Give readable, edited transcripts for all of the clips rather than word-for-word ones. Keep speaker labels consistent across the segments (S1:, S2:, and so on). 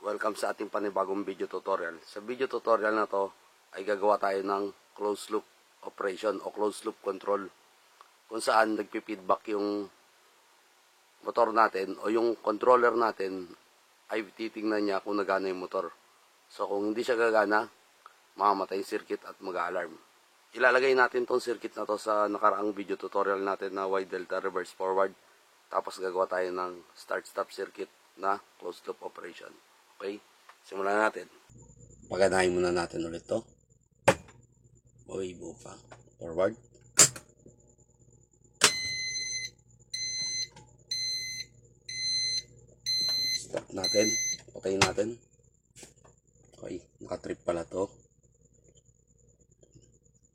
S1: Welcome sa ating panibagong video tutorial. Sa video tutorial na to ay gagawa tayo ng closed loop operation o closed loop control kung saan nagpi-feedback yung motor natin o yung controller natin ay titingnan niya kung nagana yung motor. So kung hindi siya gagana, mamamatay yung circuit at mag-alarm. Ilalagay natin tong circuit na to sa nakaraang video tutorial natin na Y delta reverse forward. Tapos gagawa tayo ng start-stop circuit na closed loop operation. Okay, simulan natin. Paganahin muna natin ulit to. Ibo pa. Forward. Stop natin. Patayin natin. Okay, nakatrip pala to.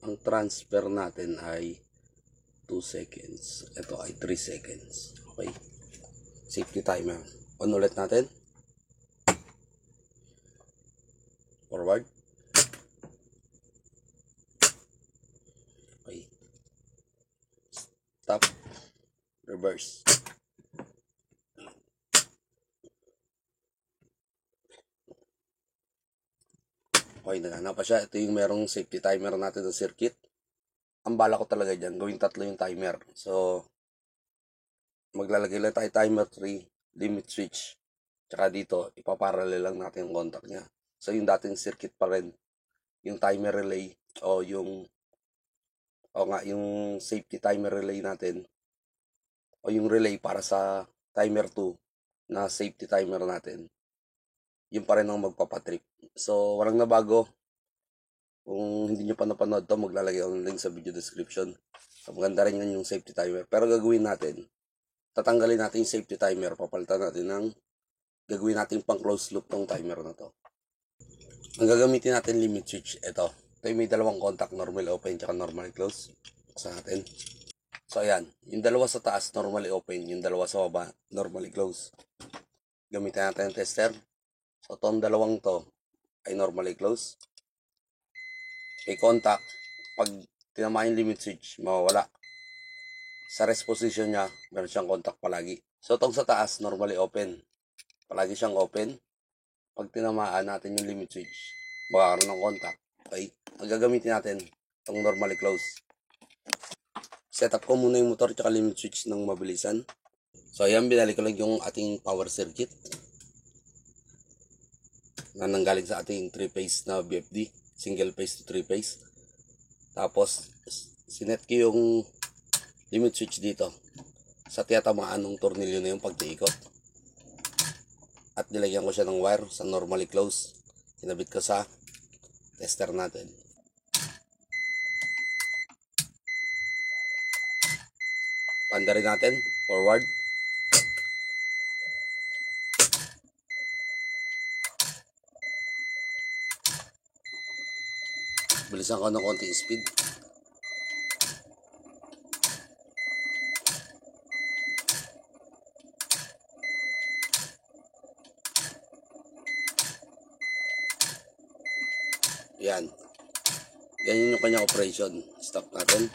S1: Ang transfer natin ay 2 seconds. Ito ay 3 seconds. Okay. Safety timer. On ulit natin. Forward. Okay. Stop. Reverse. Okay, nagana pa siya. Ito yung merong safety timer natin sa circuit. Ang bala ko talaga dyan, gawing 3 yung timer. So, maglalagay lang tayo timer 3, limit switch. Tsaka dito, ipaparallel lang natin yung contact niya. So, yung dating circuit pa rin, yung timer relay, o yung safety timer relay natin, o yung relay para sa timer 2 na safety timer natin, yung pa rin ang magpapatrip. So, walang nabago. Kung hindi nyo pa napanood to, maglalagay ako ng link sa video description. So, maganda rin yun yung safety timer. Pero gagawin natin, tatanggalin natin yung safety timer, papalitan natin ng gagawin natin pang closed loop tong timer na to. Ang gagamitin natin limit switch, ito yung may dalawang contact, normal open tsaka normal close. Buksan natin. So ayan, yung dalawa sa taas normally open, yung dalawa sa baba normally close. Gamitin natin yung tester. So itong dalawang to ay normally close. May contact, pag tinamaan yung limit switch, mawawala. Sa rest position niya, meron siyang contact palagi. So itong sa taas normally open, palagi siyang open. Pag tinamaan natin yung limit switch, magkakaroon ng contact. Okay, ang gagamitin natin itong normally close. Setup ko muna yung motor tsaka limit switch ng mabilisan. So ayan, binalik ko lang yung ating power circuit na nanggaling sa ating 3-phase na BFD, single phase to 3-phase. Tapos sinet ko yung limit switch dito sa tiyatamaan ng tornilyo na yung pagtiikot. At nilagyan ko siya ng wire sa normally close. Kinabit ko sa tester natin. Panda rin natin, forward. Bilisan ko ng konti speed. Yan. Yan yung kanyang operation. Stop natin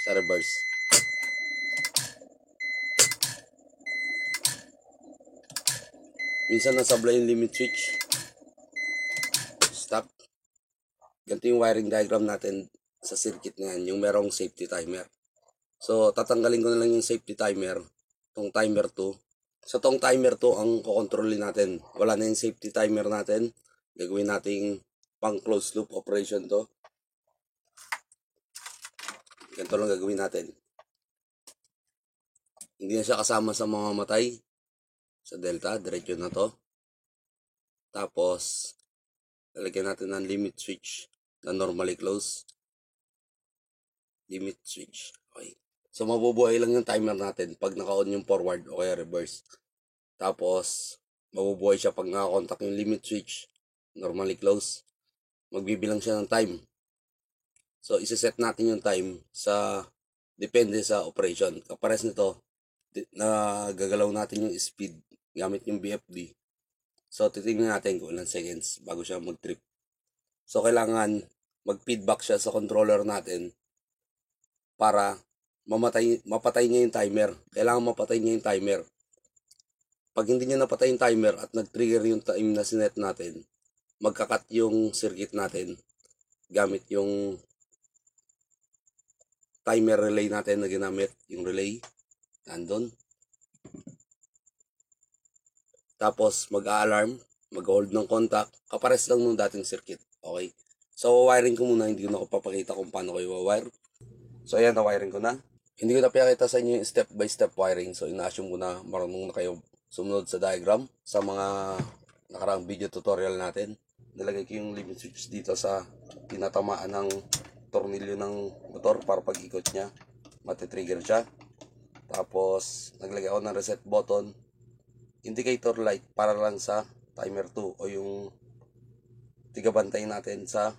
S1: sa reverse. Minsan nasablay yung limit switch. Stop. Ganito yung wiring diagram natin sa circuit na yan, yung merong safety timer. So, tatanggalin ko na lang yung safety timer, tong timer 2. So, tong timer 2 ang kukontrolin natin. Wala na yung safety timer natin. Gagawin nating pang closed loop operation to. Ganito lang gagawin natin. Hindi na siya kasama sa mga matay sa delta, diretso na to. Tapos, lalagyan natin ng limit switch na normally close. Limit switch. Okay. So, mabubuhay lang yung timer natin pag naka-on yung forward o kaya reverse. Tapos, mabubuhay siya pag naka-contact yung limit switch, normally close. Magbibilang siya ng time. So, isa-set natin yung time sa, depende sa operation. Kapares nito, na gagalaw natin yung speed gamit yung BFD. So, titingnan natin kung ilang seconds bago siya mag-trip. So, kailangan mag-feedback siya sa controller natin para mapatay niya yung timer. Kailangan mapatay niya yung timer. Pag hindi niya napatay yung timer at nag-trigger yung time na sinet natin, magkakat yung circuit natin gamit yung timer relay natin na ginamit, yung relay, nandun. Tapos mag-a-alarm, mag-hold ng contact, kapares lang nung dating circuit. Okay? So, wiring ko muna, hindi ko na ako papakita kung paano kayo wire. So, ayan, na-wiring ko na. Hindi ko na pinakita sa inyo yung step-by-step wiring. So, ina-assume ko na marunong na kayo sumunod sa diagram sa mga nakaraang video tutorial natin. Nilagay ko yung limit switch dito sa tinatamaan ng tornilyo ng motor para pag ikot niya, matitrigger siya. Tapos, naglagay ako ng reset button, indicator light para lang sa timer 2 o yung tigabantay natin sa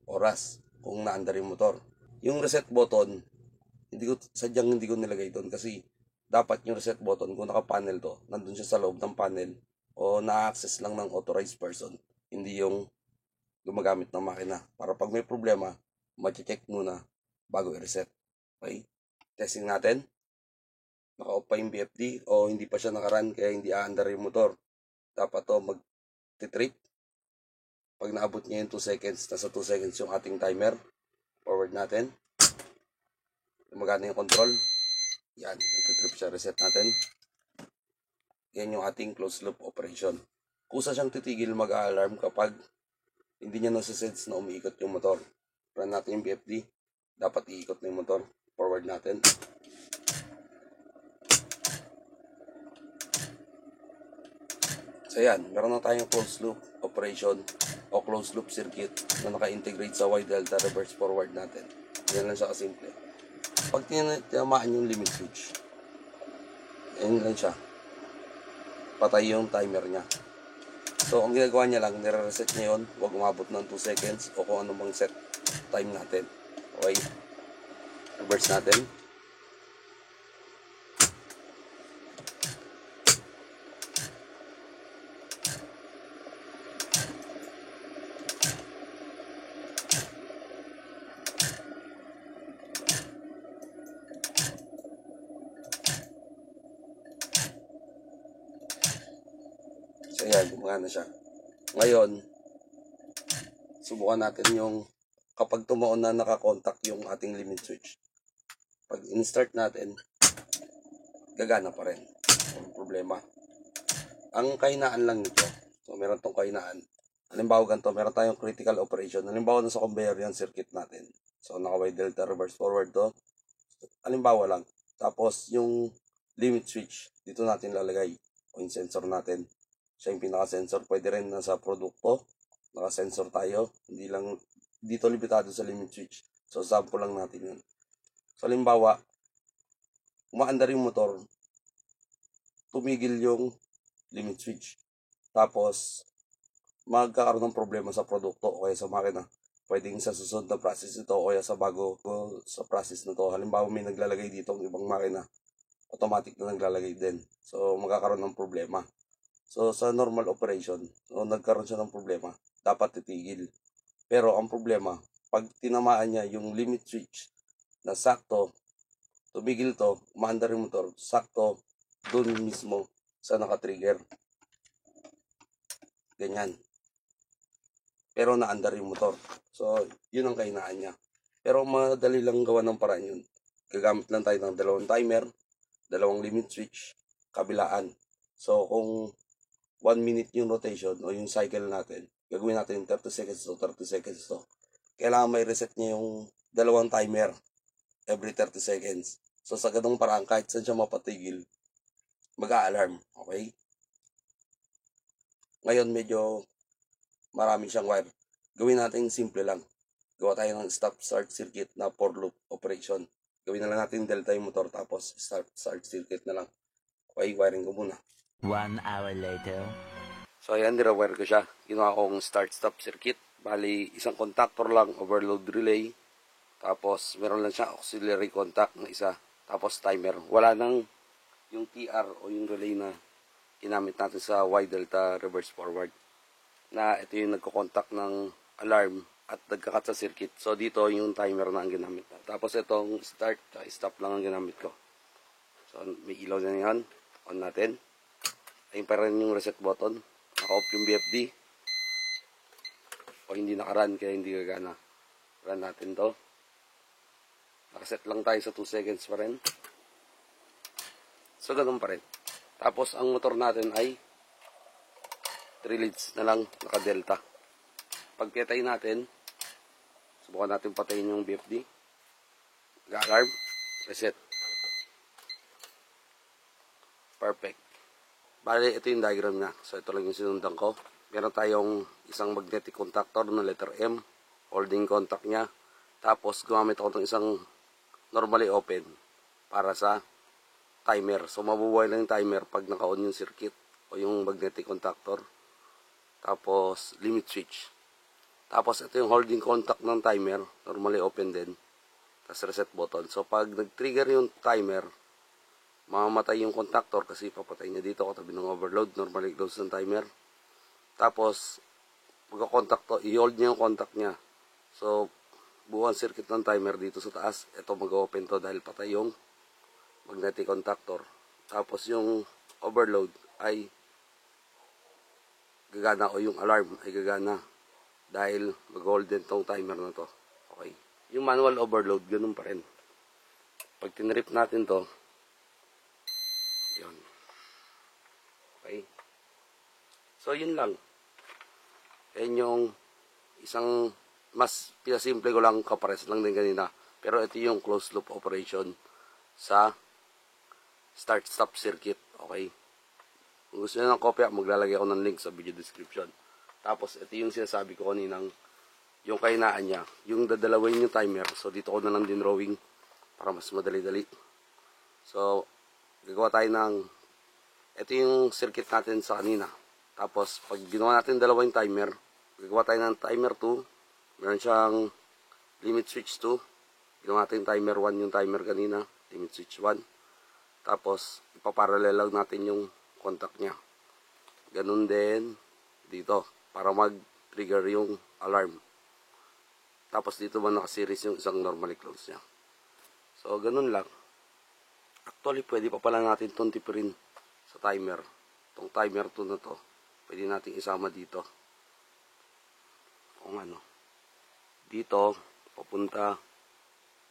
S1: oras kung naandar yung motor. Yung reset button, hindi ko nilagay doon kasi dapat yung reset button kung naka-panel to, nandun siya sa loob ng panel o na-access lang ng authorized person, hindi yung gumagamit ng makina. Para pag may problema, ma-check muna bago i-reset. Okay? Testing natin. Naka-off pa yung BFD o hindi pa siya naka-run kaya hindi aandar yung motor. Dapat to mag-trip. Pag naabot niya yung 2 seconds, nasa 2 seconds yung ating timer. Forward natin. Gumagana yung control. Yan, nag-trip siya. Reset natin. Yan yung ating closed loop operation. Kusa siyang titigil mag-alarm kapag hindi niya nasa-sense na umiikot yung motor. Run natin yung BFD. Dapat iikot na yung motor. Forward natin. So yan, meron na tayong closed loop operation o closed loop circuit na naka-integrate sa Y delta reverse forward natin. Yan lang siya kasimple. Pag tinamaan yung limit switch, yan lang siya. Patay yung timer niya. So, ang ginagawa niya lang, nire-reset niya yun. Huwag umabot ng 2 seconds o kung anong set time natin. Okay? Reverse natin. So, yan, gumagana siya. Ngayon, subukan natin yung kapag tumaon na nakakontak yung ating limit switch. Pag in-start natin, gagana pa rin. Ang problema. Ang kahinaan lang nito, so meron tong kahinaan. Halimbawa ganito, meron tayong critical operation. Halimbawa na sa conveyor yan, circuit natin. So, naka-Y delta reverse forward to. Halimbawa lang. Tapos, yung limit switch, dito natin lalagay. O yung sensor natin. Siya yung pinaka-sensor. Pwede rin nasa produkto. Naka-sensor tayo. Hindi lang, dito limitado sa limit switch. So, sample lang natin yun. So, halimbawa, umaandar yung motor, tumigil yung limit switch. Tapos, magkakaroon ng problema sa produkto o kaya sa makina. Pwedeng sa susunod na process ito o kaya sa bago sa process na to. Halimbawa, may naglalagay dito ng ibang makina, automatic na naglalagay din. So, magkakaroon ng problema. So, sa normal operation, so, nagkaroon siya ng problema, dapat titigil. Pero, ang problema, pag tinamaan niya yung limit switch na sakto, tumigil to, umaandar yung motor, sakto, dun mismo sa nakatrigger. Ganyan. Pero naandar yung motor. So, yun ang kahinaan niya. Pero madali lang gawa ng paraan yun. Gagamit lang tayo ng dalawang timer, dalawang limit switch, kabilaan. So, kung 1 minute yung rotation o yung cycle natin, gagawin natin yung 30 seconds to 30 seconds to. Kailangan may reset niya yung dalawang timer every 30 seconds. So, sa ganung paraan, kahit saan siya mapatigil, mag-a-alarm. Okay? Ngayon, medyo marami siyang wire. Gawin natin simple lang. Gawa tayo ng stop-start circuit na for loop operation. Gawin na lang natin delta yung motor tapos start circuit na lang. Okay, wiring ko muna.
S2: 1 hour later.
S1: So ayan, nire-wire ko siya. Ginawa kong start-stop circuit. Bali, isang contactor lang, overload relay. Tapos, meron lang siya auxiliary contact na isa. Tapos, timer. Wala nang yung TR o yung relay na ginamit natin sa Y delta reverse forward. Na ito yung nagko-contact ng alarm at nagkakat sa circuit. So, dito yung timer na ang ginamit na. Tapos, itong start, stop lang ang ginamit ko. So, may ilaw na yan. On natin. Ayun pa rin yung reset button. Naka-off yung BFD. O hindi naka-run kaya hindi gagana. Run natin to. Nakaset lang tayo sa 2 seconds pa rin. So ganun pa rin. Tapos ang motor natin ay 3 leads na lang, naka-delta. Pag pinatay natin, subukan natin patayin yung BFD. Mag-alarm, reset. Perfect. Bale, ito yung diagram niya. So ito lang yung sinundan ko. Meron tayong isang magnetic contactor na letter M, holding contact niya. Tapos gumamit ako ng isang normally open para sa timer. So mabubuhay lang yung timer pag naka-on yung circuit o yung magnetic contactor. Tapos limit switch. Tapos ito yung holding contact ng timer, normally open din. Tapos reset button. So pag nag-trigger yung timer, mamamatay yung contactor kasi papatay niya dito katabi ng overload, normally close ng timer. Tapos pagka-contact to, i-hold niya yung contact niya. So buong circuit ng timer dito sa taas, ito mag-open to dahil patay yung magnetic contactor. Tapos yung overload ay gagana o yung alarm ay gagana dahil mag-hold din tong timer na to. Okay. Yung manual overload, ganun pa rin. Pag tinrip natin to, yun. Okay. So yun lang. Yan yung isang mas pinasimple ko lang, kapares lang din kanina. Pero ito yung closed loop operation sa start-stop circuit. Okay. Kung gusto nyo ng kopya, maglalagay ako ng link sa video description. Tapos, ito yung sinasabi ko kaninang yung kahinaan niya. Yung dadalawin yung timer. So, dito ko na lang din drawing para mas madali-dali. So, gagawa tayo ng ito yung circuit natin sa kanina. Tapos, pag ginawa natin dalawa yung timer, gagawa tayo ng timer 2. Meron siyang limit switch 2. Ginawa natin timer 1 yung timer kanina. Limit switch 1. Tapos, ipaparallel lang natin yung contact niya. Ganun din dito para mag-trigger yung alarm. Tapos dito man nakaseries yung isang normally close niya. So, ganun lang. Actually, pwede pa pala natin itong tipirin sa timer. Itong timer 2 na to, pwede natin isama dito. Kung ano. Dito, papunta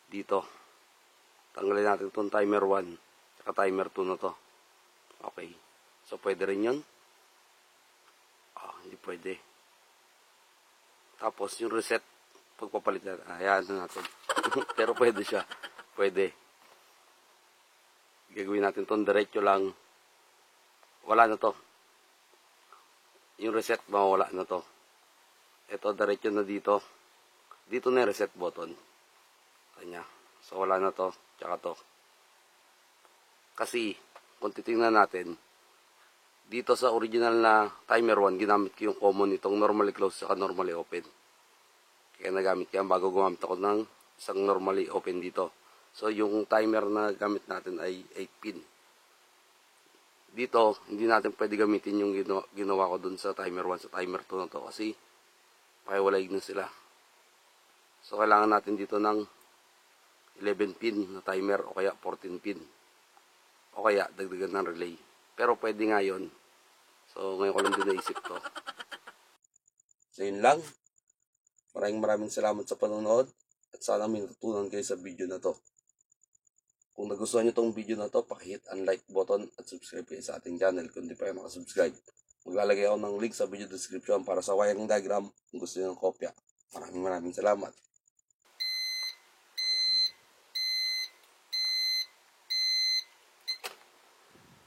S1: dito. Tanggalin natin itong timer 1 at timer 2 na to. Okay. So, pwede rin yun. Hindi pwede. Tapos, yung reset, pagpapalit natin. Ayan na natin. Pero pwede siya. Pwede. Gagawin natin itong diretso lang. Wala na to. Yung reset, mawawala na to. Ito, diretso na dito. Dito na yung reset button. Kanya. So, wala na to. Tsaka to. Kasi, kung titingnan natin, dito sa original na timer 1, ginamit ko yung common itong normally closed at normally open. Kaya nagamit yan bago gumamit ako ng isang normally open dito. So, yung timer na gamit natin ay 8 pin. Dito, hindi natin pwede gamitin yung ginawa ko dun sa timer 1, sa timer 2 na to kasi pahiwalay na sila. So, kailangan natin dito ng 11 pin na timer o kaya 14 pin. O kaya, dagdagan ng relay. Pero pwede nga yun. So, ngayon ko lang din naisip to. So, yun lang. Maraming salamat sa panonood. At sana may natutunan kayo sa video na to. Kung nagustuhan nyo tong video na to, pakihit ang like button at subscribe kayo sa ating channel kung di pa kayo nakasubscribe. Maglalagay ako ng link sa video description para sa wiring diagram kung gusto nyo ng kopya. Maraming salamat.